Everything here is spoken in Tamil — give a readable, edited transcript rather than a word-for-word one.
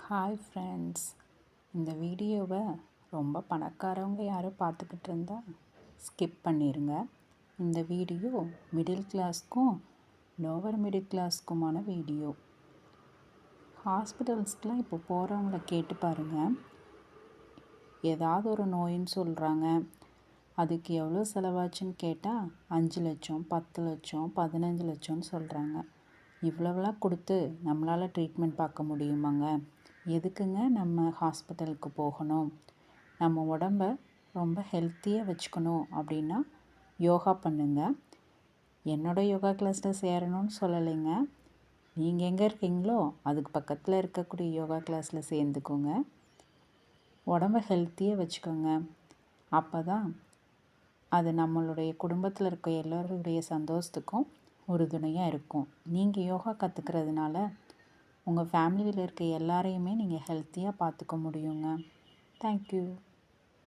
ஹாய் ஃப்ரெண்ட்ஸ், இந்த வீடியோவை ரொம்ப பணக்காரவங்க யாரும் பார்த்துக்கிட்டு இருந்தா ஸ்கிப் பண்ணிடுங்க. இந்த வீடியோ மிடில் கிளாஸ்க்கும் லோவர் மிடில் கிளாஸ்க்குமான வீடியோ. ஹாஸ்பிட்டல்ஸ்க்கெலாம் இப்போ போகிறவங்கள கேட்டு பாருங்கள். ஏதாவது ஒரு நோயின்னு சொல்கிறாங்க. அதுக்கு எவ்வளோ செலவாச்சுன்னு கேட்டால் 5 லட்சம் 10 லட்சம் 15 லட்சம்னு சொல்கிறாங்க. இவ்வளோவெல்லாம் கொடுத்து நம்மளால் ட்ரீட்மெண்ட் பார்க்க முடியுமாங்க? எதுக்குங்க நம்ம ஹாஸ்பிட்டலுக்கு போகணும்? நம்ம உடம்ப ரொம்ப ஹெல்த்தியாக வச்சுக்கணும் அப்படின்னா யோகா பண்ணுங்கள். என்னோடய யோகா கிளாஸில் சேரணும்னு சொல்லலைங்க. நீங்கள் எங்கே இருக்கீங்களோ அதுக்கு பக்கத்தில் இருக்கக்கூடிய யோகா கிளாஸில் சேர்ந்துக்கோங்க. உடம்ப ஹெல்த்தியாக வச்சுக்கோங்க. அப்போ தான் அது நம்மளுடைய குடும்பத்தில் இருக்க எல்லோருடைய சந்தோஷத்துக்கும் உறுதுணையாக இருக்கும். நீங்கள் யோகா கற்றுக்கிறதுனால உங்கள் ஃபேமிலியில் இருக்க எல்லாரையுமே நீங்கள் ஹெல்த்தியாக பார்த்துக்க முடியுங்க. தேங்க்யூ.